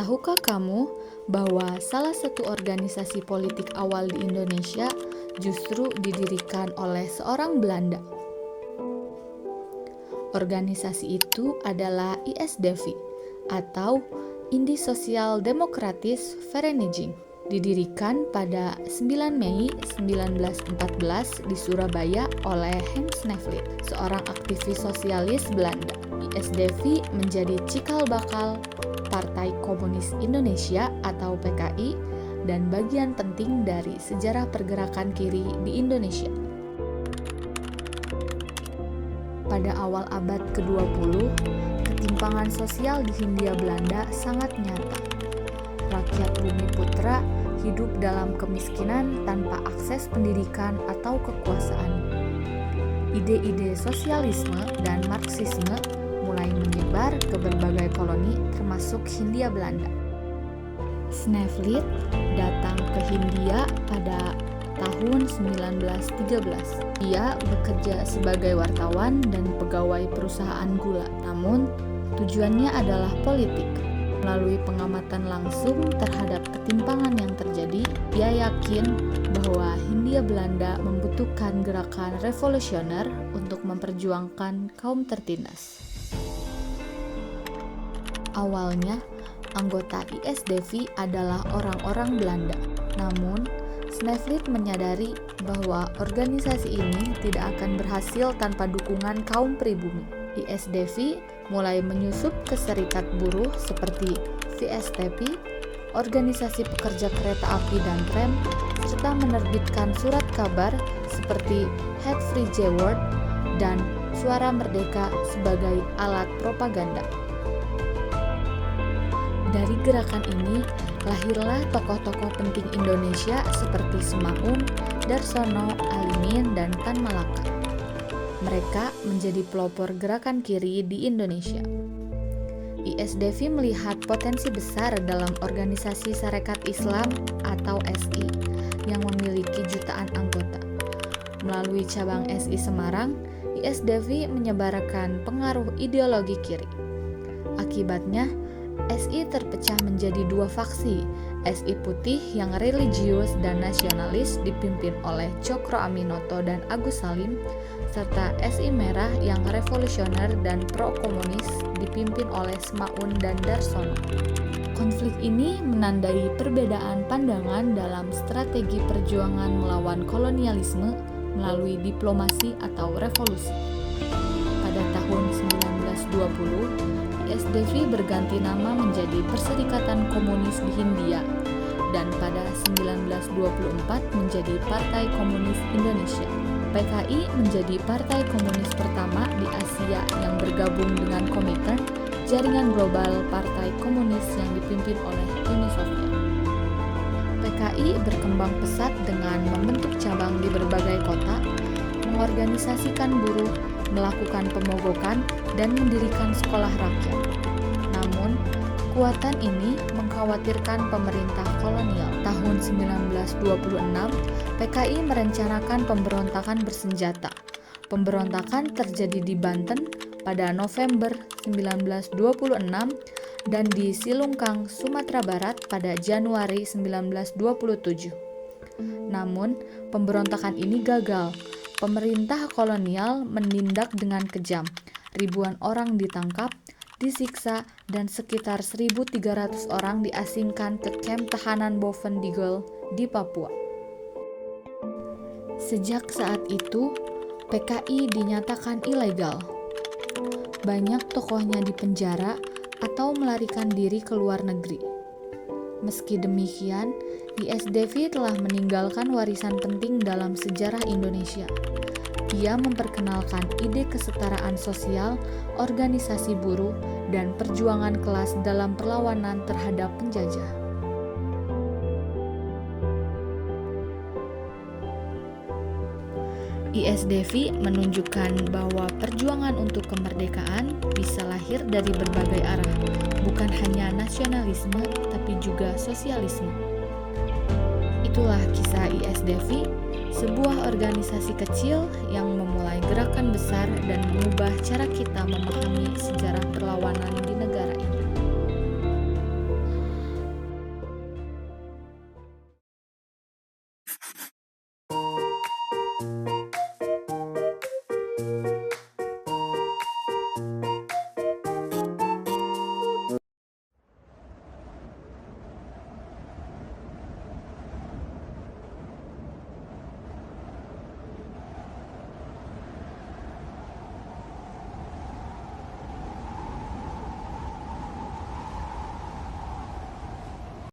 Tahukah kamu bahwa salah satu organisasi politik awal di Indonesia justru didirikan oleh seorang Belanda? Organisasi itu adalah ISDV atau Indi Sosial Demokratis Vereniging, didirikan pada 9 Mei 1914 di Surabaya oleh Hem Snevely, seorang aktivis sosialis Belanda. ISDV menjadi cikal bakal Partai Komunis Indonesia atau PKI dan bagian penting dari sejarah pergerakan kiri di Indonesia. Pada awal abad ke-20, ketimpangan sosial di Hindia Belanda sangat nyata. Rakyat Bumi Putra hidup dalam kemiskinan tanpa akses pendidikan atau kekuasaan. Ide-ide sosialisme dan Marxisme mulai menyebar ke berbagai koloni termasuk Hindia Belanda. Snevely datang ke Hindia pada tahun 1913. Ia bekerja sebagai wartawan dan pegawai perusahaan gula. Namun, tujuannya adalah politik. Melalui pengamatan langsung terhadap ketimpangan yang terjadi, ia yakin bahwa Hindia Belanda membutuhkan gerakan revolusioner untuk memperjuangkan kaum tertindas. Awalnya, anggota ISDV adalah orang-orang Belanda. Namun, Snevely menyadari bahwa organisasi ini tidak akan berhasil tanpa dukungan kaum pribumi. ISDV mulai menyusup ke serikat buruh seperti VSTP, organisasi pekerja kereta api dan tram, serta menerbitkan surat kabar seperti Het Vrije Woord dan Suara Merdeka sebagai alat propaganda. Dari gerakan ini, lahirlah tokoh-tokoh penting Indonesia seperti Semaun, Darsono, Alimin, dan Tan Malaka. Mereka menjadi pelopor gerakan kiri di Indonesia. ISDV melihat potensi besar dalam organisasi Sarekat Islam atau SI yang memiliki jutaan anggota. Melalui cabang SI Semarang, ISDV menyebarkan pengaruh ideologi kiri. Akibatnya, SI terpecah menjadi dua faksi, SI Putih yang religius dan nasionalis dipimpin oleh Cokro Aminoto dan Agus Salim, serta SI Merah yang revolusioner dan pro-komunis dipimpin oleh Semaun dan Darsono. Konflik ini menandai perbedaan pandangan dalam strategi perjuangan melawan kolonialisme melalui diplomasi atau revolusi. Pada tahun 1920, ISDV berganti nama menjadi Perserikatan Komunis di Hindia dan pada 1924 menjadi Partai Komunis Indonesia. PKI menjadi partai komunis pertama di Asia yang bergabung dengan Komintern, jaringan global partai komunis yang dipimpin oleh Uni Soviet. PKI berkembang pesat dengan membentuk cabang di berbagai kota, mengorganisasikan buruh, melakukan pemogokan, dan mendirikan sekolah rakyat. Namun, kekuatan ini mengkhawatirkan pemerintah kolonial. Tahun 1926, PKI merencanakan pemberontakan bersenjata. Pemberontakan terjadi di Banten pada November 1926 dan di Silungkang, Sumatera Barat pada Januari 1927. Namun, pemberontakan ini gagal. Pemerintah kolonial menindak dengan kejam. Ribuan orang ditangkap, disiksa, dan sekitar 1.300 orang diasingkan ke kamp tahanan Bovendigel di Papua. Sejak saat itu, PKI dinyatakan ilegal. Banyak tokohnya dipenjara atau melarikan diri ke luar negeri. Meski demikian, ISDV telah meninggalkan warisan penting dalam sejarah Indonesia. Ia memperkenalkan ide kesetaraan sosial, organisasi buruh, dan perjuangan kelas dalam perlawanan terhadap penjajah. ISDV menunjukkan bahwa perjuangan untuk kemerdekaan bisa lahir dari berbagai arah, bukan hanya nasionalisme, tapi juga sosialisme. Itulah kisah ISDV, sebuah organisasi kecil yang memulai gerakan besar dan mengubah cara kita memahami sejarah perlawanan di negara ini.